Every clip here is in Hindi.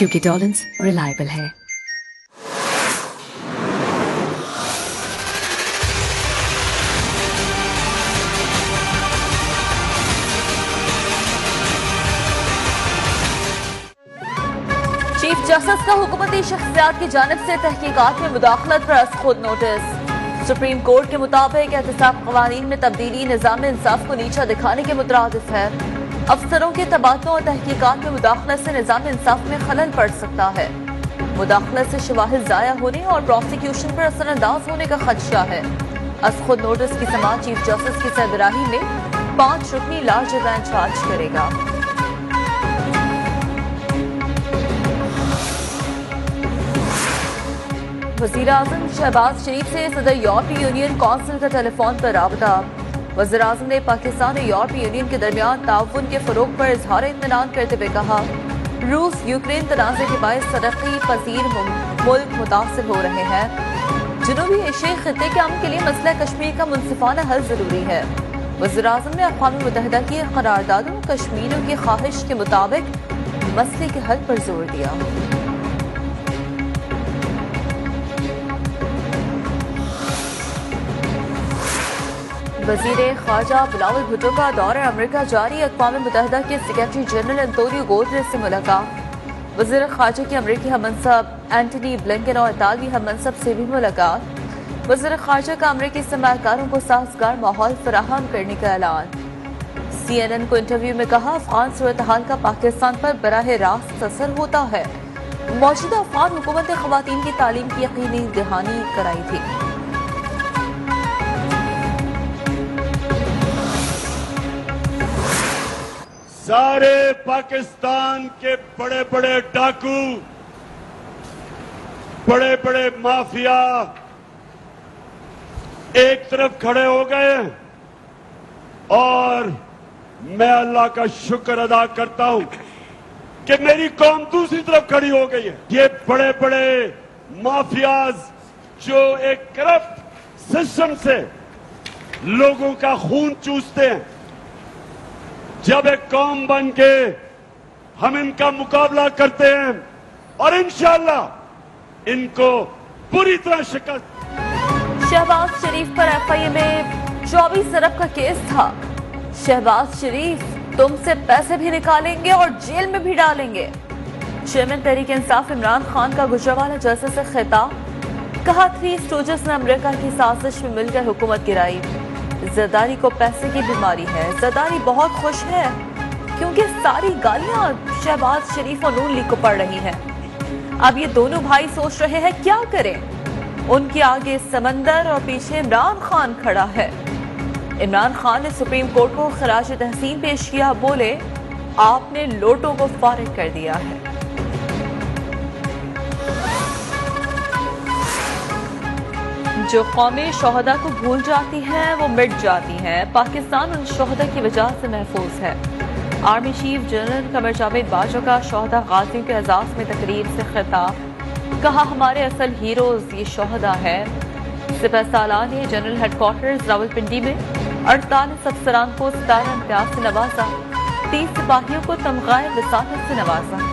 क्योंकि डॉलन्स रिलायबल है। चीफ जस्टिस का हुकूमती शख्सियात की जानिब से तहकीकात में मुदाखलत पर खुद नोटिस। सुप्रीम कोर्ट के मुताबिक एहतसाब कवानीन में तब्दीली निज़ाम इंसाफ को नीचा दिखाने के मुतरादिफ है। अफसरों के तबादलों और तहकीकात में मुदाखलत से निज़ाम इंसाफ में खलल पड़ सकता है। मुदाखलत से शवाहिद ज़ाया होने और प्रोसिक्यूशन पर असरअंदाज होने का खदशा है। खुद नोटिस की समाअत चीफ जस्टिस की सरबराही में 5 रुकनी लार्ज बेंच आज करेगा। वज़ीर-ए-आज़म शहबाज शरीफ से सदर यूरोपीय यूनियन कौंसिल का टेलीफोन पर राबता। वज़ीर-ए-आज़म ने पाकिस्तान और यूरोपीय यूनियन के दरमियान ताउन के फ़रोग़ पर इज़हार इत्मीनान करते हुए कहा, रूस यूक्रेन तनाज़े के बायस तरक्की पज़ीर मुल्क मुतासिर हो रहे हैं। जनूबी एशियाई खित्ते के अमन के लिए मसला कश्मीर का मुनसिफाना हल जरूरी है। वज़ीर-ए-आज़म ने अक़वाम मुत्तहिदा की करारदादों कश्मीरियों की ख्वाहिश के मुताबिक मसले के हल पर जोर दिया। वज़ीर ख़ारजा बिलावल भुट्टो का दौरा अमेरिका जारी। अक़वाम मुत्तहिदा के सेक्रेटरी जनरल एंटोनियो गुतेरेस से मुलाकात। वज़ीर ख़ारजा की अमेरिकी हममंसब एंटनी ब्लिंकन और इतालवी हममंसब से भी मुलाकात। वज़ीर ख़ारजा का अमेरिकी सरमायाकारों को साज़गार माहौल फराहम करने का ऐलान। CNN को इंटरव्यू में कहा, अफ़गान सूरत हाल का पाकिस्तान पर बराह रास्त असर होता है। मौजूदा अफ़गान हुकूमत ने ख़वातीन की तालीम की यकीनी दहानी कराई थी। सारे पाकिस्तान के बड़े बड़े डाकू, बड़े बड़े माफिया एक तरफ खड़े हो गए और मैं अल्लाह का शुक्र अदा करता हूं कि मेरी कौम दूसरी तरफ खड़ी हो गई है। ये बड़े बड़े माफियाज जो एक करप्ट सिस्टम से लोगों का खून चूसते हैं, जब एक कौम बन के हम इनका मुकाबला करते हैं और इंशाअल्लाह इनको पूरी तरह शिकस्त। शहबाज शरीफ पर FIA में 24 अरब का केस था। शहबाज शरीफ तुमसे पैसे भी निकालेंगे और जेल में भी डालेंगे। चेयरमैन तहरीक इंसाफ इमरान खान का गुजरावाला जलसे से खिताब। कहा, 3 स्टूजेस ने अमेरिका की साजिश में मिलकर हुकूमत गिराई। जरदारी को पैसे की बीमारी है। जरदारी बहुत खुश है क्योंकि सारी गालियां शहबाज शरीफ और नून लीग को पड़ रही हैं। अब ये दोनों भाई सोच रहे हैं क्या करें। उनके आगे समंदर और पीछे इमरान खान खड़ा है। इमरान खान ने सुप्रीम कोर्ट को खराज तहसीन पेश किया। बोले, आपने लोटों को फारिग कर दिया है। जो कौमें शोहदा को भूल जाती हैं वो मिट जाती हैं। पाकिस्तान उन शोहदा की वजह से महफूज है। Army chief general Qamar Javed Bajwa का शोहदा गाजियों के एजाज में तकरीब से खिताब। कहा, हमारे असल हीरोज ये शोहदा है। सिपह सालार ने जनरल हेडक्वार्टर्स रावलपिंडी में 48 अफसरान को 17 इम्तियाज से नवाजा। 30 सिपाहियों को तमगाए विसाखत से नवाजा।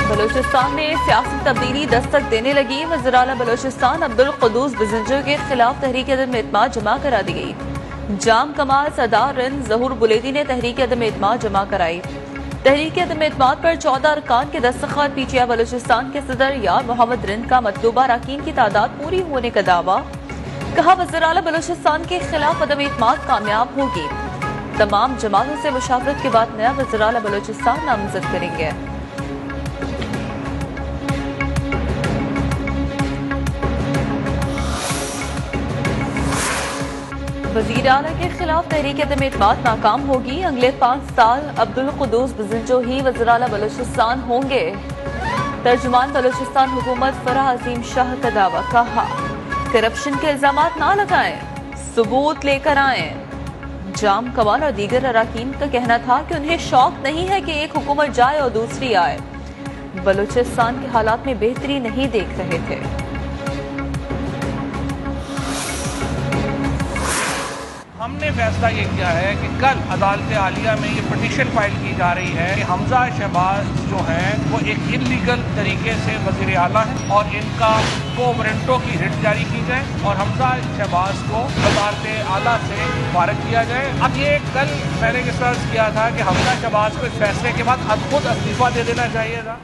बलूचिस्तान में सियासी तब्दीली दस्तक देने लगी। वज़ीर-ए-आला बलूचिस्तान अब्दुल क़ुद्दूस बिज़ंजो के खिलाफ तहरीक अदम-ए-एतमाद जमा करा दी गई। जाम कमाल, सरदार रिंद, ज़हूर बुलेदी ने तहरीक अदम-ए-एतमाद जमा कराई। तहरीक अदम-ए-एतमाद पर 14 अरकान के दस्तखत। PTI बलूचिस्तान के सदर यार मोहम्मद रिंद का मतलूबा अरकान की तादाद पूरी होने का दावा। कहा, वज़ीर-ए-आला बलूचिस्तान के खिलाफ अदम-ए-एतमाद कामयाब होगी। तमाम जमातों से मुशावरत के बाद नया वज़ीर-ए-आला बलूचिस्तान नामजद करेंगे। वज़ीर-ए-आला के खिलाफ तहरीक अदम-ए-एतमाद नाकाम होगी। अगले 5 साल अब्दुल क़ुद्दूस बिज़ंजो ही वज़ीर-ए-आला बलूचिस्तान होंगे। तर्जुमान बलूचिस्तान हुकूमत फराह अजीम शाह का दावा। कहा, करप्शन के इल्जामात ना लगाएं, सबूत लेकर आएं। जाम कमाल और दीगर अराकीन का कहना था कि उन्हें शौक नहीं है कि एक हुकूमत जाए और दूसरी आए। बलूचिस्तान के हालात में बेहतरी नहीं देख रहे थे। हमने फैसला ये किया है कि कल अदालत आलिया में ये पिटीशन फाइल की जा रही है कि हमजा शहबाज जो हैं वो एक इलीगल तरीके से वज़ीर आला है और इनका को वारंटों की रिट जारी की जाए और हमजा शहबाज को अदालत आला से फारिग किया जाए। अब ये कल मैंने रिसर्च किया था कि हमजा शहबाज को इस फैसले के बाद खुद इस्तीफा दे देना चाहिए था।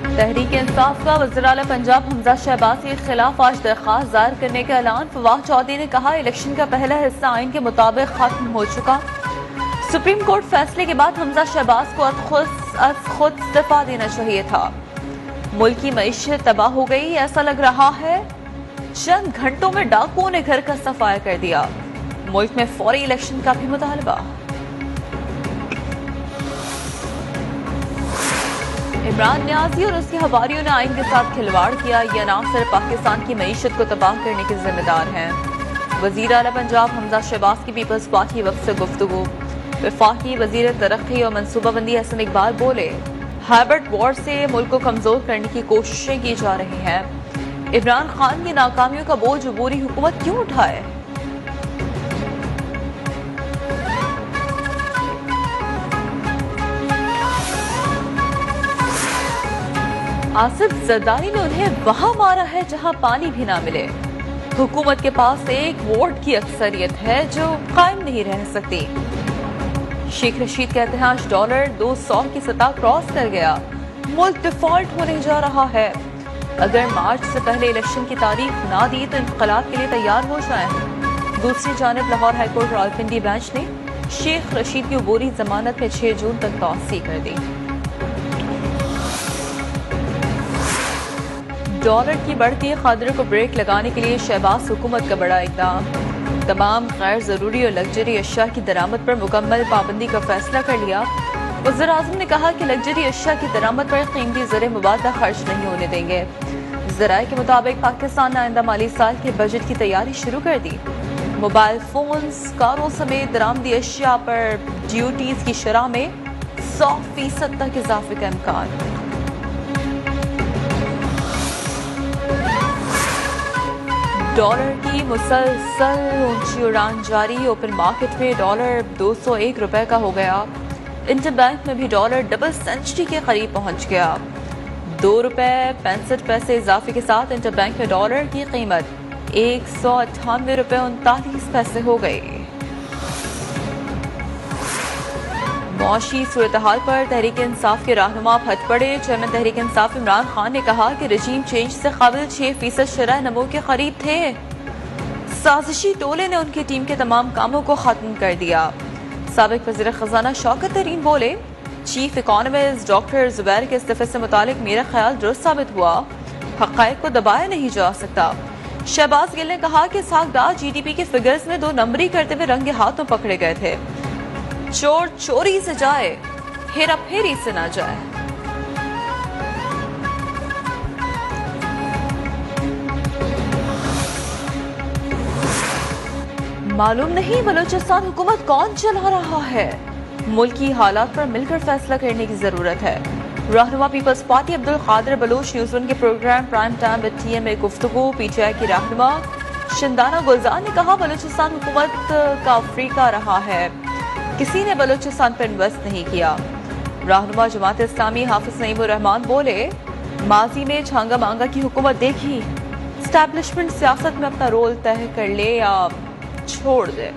तहरीक इंसाफ का वज़ीर-ए-आला पंजाब हमजा शहबाज के खिलाफ आज दरख्वास्त दायर करने का ऐलान। फवाद चौधरी ने कहा, इलेक्शन का पहला हिस्सा आइन के मुताबिक खत्म हो चुका। सुप्रीम कोर्ट फैसले के बाद हमजा शहबाज को खुद इस्तीफा देना चाहिए था। मुल्क की मईशत तबाह हो गई, ऐसा लग रहा है चंद घंटों में डाकुओं ने घर का सफाया कर दिया। मुल्क में फौरी इलेक्शन का भी मुतालबा। इमरान न्याजी और उसके हवारियों ने आइन के साथ खिलवाड़ किया। यह नाम सिर्फ पाकिस्तान की मईशत को तबाह करने के जिम्मेदार हैं। वज़ीर आला पंजाब हमजा शहबाज की पीपल्स पार्टी वक्त से गुफ्तगू। वफाकी वज़ीर तरक्की और मनसूबाबंदी हसन इकबाल बोले, हाइब्रिड वॉर से मुल्क को कमजोर करने की कोशिशें की जा रही हैं। इमरान खान की नाकामियों का बोझ अबूरी हुकूमत क्यों उठाए? आसिफ जरदारी ने उन्हें वहां मारा है जहां पानी भी ना मिले। हुकूमत के पास एक वोट की अक्सरियत है जो कायम नहीं रह सकती। शेख रशीद कहते हैं, आज डॉलर 200 की सतह क्रॉस कर गया। मुल्क डिफॉल्ट होने जा रहा है। अगर मार्च से पहले इलेक्शन की तारीख ना दी तो इंकलाब के लिए तैयार हो जाएं। दूसरी जानिब लाहौर हाईकोर्ट रावलपिंडी बेंच ने शेख रशीद की अबूरी जमानत में 6 जून तक तौसीह कर दी। डॉलर की बढ़ती खतरे को ब्रेक लगाने के लिए शहबाज हुकूमत का बड़ा इकदाम। तमाम गैर जरूरी और लग्जरी अशिया की दरामद पर मुकम्मल पाबंदी का फैसला कर लिया। वज़ीर आज़म ने कहा कि लग्जरी अशिया की दरामद पर कीमती ज़र मुबादला खर्च नहीं होने देंगे। ज़राए के मुताबिक पाकिस्तान ने आइंदा माली साल के बजट की तैयारी शुरू कर दी। मोबाइल फोन्स, कारों समेत दरामदी अशिया पर ड्यूटीज की शरह में 100% तक इजाफे का इम्कान। डॉलर की मुसलसल ऊंची उड़ान जारी। ओपन मार्केट में डॉलर 201 रुपए का हो गया। इंटरबैंक में भी डॉलर डबल सेंचुरी के करीब पहुंच गया। 2 रुपए 65 पैसे इजाफे के साथ इंटरबैंक में डॉलर की कीमत 198 रुपए 39 पैसे हो गई। मौशी सूरत हाल पर तहरीक इंसाफ के रहनुमा फट पड़े। चेयरमैन तहरीक इंसाफ इमरान खान ने कहा कि रजीम चेंज से कबल 6% शरह नमो के करीब थे। साजिशी टोले ने उनकी टीम के तमाम कामों को खत्म कर दिया। साबिक वज़ीर खजाना शौकत तरीन बोले, चीफ इकोनॉमिस्ट डॉक्टर जुबैर के इस्तीफे से मुतालिक मेरा ख्याल दुरुस्त साबित हुआ। हक़ाइक़ को दबाया नहीं जा सकता। शहबाज गिल ने कहा कि सागदार GDP के फिगर्स में 2 नंबरी करते हुए रंगे हाथों पकड़े गए थे। चोर चोरी से जाए, हेरा फेरी से ना जाए। मालूम नहीं बलूचिस्तान हुकूमत कौन चला रहा है। मुल्क की हालात पर मिलकर फैसला करने की जरूरत है। Rahnuma people's party Abdul Qadir Baloch news 1 के program prime time with TM में गुफ्तगू। PTI की रहनुमा शिंदाना गुलजार ने कहा, बलूचिस्तान हुकूमत का अफ्रीका रहा है, किसी ने बलूचिस्तान पर इन्वेस्ट नहीं किया। रहनुमा जमात इस्लामी हाफिज नईमुर रहमान बोले, माजी में छांगा मांगा की हुकूमत देखी। एस्टैब्लिशमेंट सियासत में अपना रोल तय कर ले या छोड़ दे।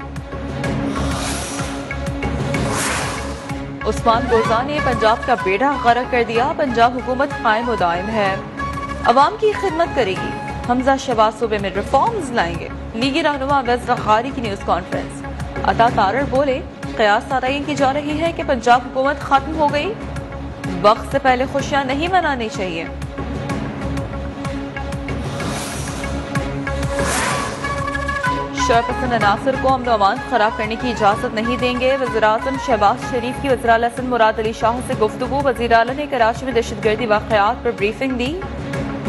उस्मान गोजा ने पंजाब का बेड़ा गर्क कर दिया। पंजाब हुकूमत कायम और दायम है, अवाम की खिदमत करेगी। हमजा शहबाज सूबे में रिफॉर्म्स लाएंगे। लीगी रहनुमा अवैस ज़खारी की न्यूज़ कॉन्फ्रेंस। अता तारड़ बोले, कयास तारीन की जा रही है कि पंजाब हुकूमत खत्म हो गई। वक्त से पहले खुशियां नहीं मनानी चाहिए। शरपसंद अनासर को अमन अमान खराब करने की इजाजत नहीं देंगे। वज़ीर आज़म शहबाज शरीफ की वज़ीर आला सिंध मुराद अली शाह से गुफ्तगू। वज़ीर आला ने कराची में दहशतगर्दी वाक़यात पर ब्रीफिंग दी।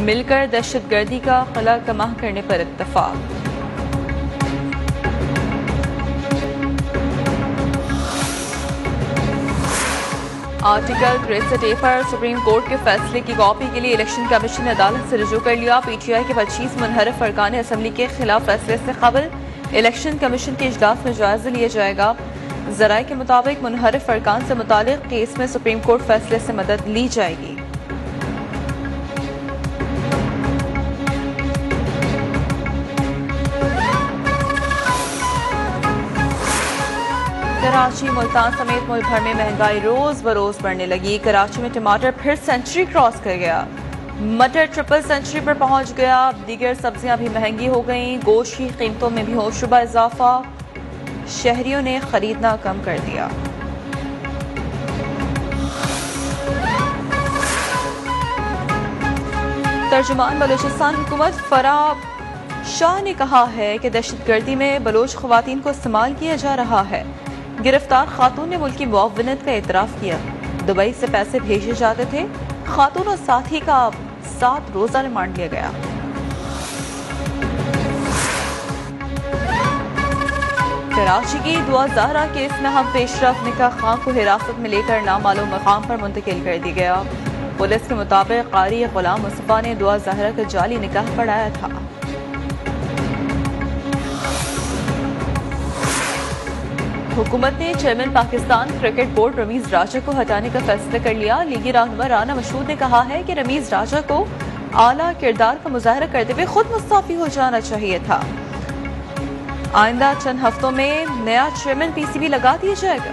मिलकर दहशतगर्दी का खला कमाह करने पर इत्तफाक। आर्टिकल 63A पर सुप्रीम कोर्ट के फैसले की कॉपी के लिए इलेक्शन कमीशन ने अदालत से रुजू कर लिया। PTI के 25 मुनहरफ अरकान असम्बली के खिलाफ फैसले से कबल इलेक्शन कमीशन के इजलास में जायजा लिया जाएगा। जराये के मुताबिक मुनहरफ अरकान से मुतालिक केस में सुप्रीम कोर्ट फैसले से मदद ली जाएगी। कराची, मुल्तान समेत मुल्क भर में महंगाई रोज बरोज बढ़ने लगी। कराची में टमाटर फिर सेंचुरी क्रॉस कर गया। मटर ट्रिपल सेंचुरी पर पहुंच गया। दीगर सब्जियां भी महंगी हो गईं। गोश्त की कीमतों में भी होशरुबा इजाफा। शहरियों ने खरीदना कम कर दिया। तर्जुमान बलूचिस्तान हुकूमत फराह शाह ने कहा है कि दहशतगर्दी में बलोच खवातीन को इस्तेमाल किया जा रहा है। गिरफ्तार खातून ने मुल्की मुआवनत का एतराफ किया। दुबई से पैसे भेजे जाते थे। खातून और साथी का 7 रोजा रिमांड लिया गया। कराची की दुआ ज़हरा केस में हम पेशरफ निकाह खां को हिरासत में लेकर नामालूम मकाम पर मुंतकिल कर दी गया। पुलिस के मुताबिक कारी गुलाम मुस्तफा ने दुआ ज़हरा का जाली निकाह पढ़ाया था। हुकूमत ने chairman Pakistan cricket board Ramiz Raja को हटाने का फैसला कर लिया। लीगी रहनुमा राना मशहूद ने कहा है कि रमीज राजा को आला किरदार का मुजाहरा करते हुए खुद मुस्तफी हो जाना चाहिए था। आइंदा चंद हफ्तों में नया चेयरमैन PCB लगा दिया जाएगा।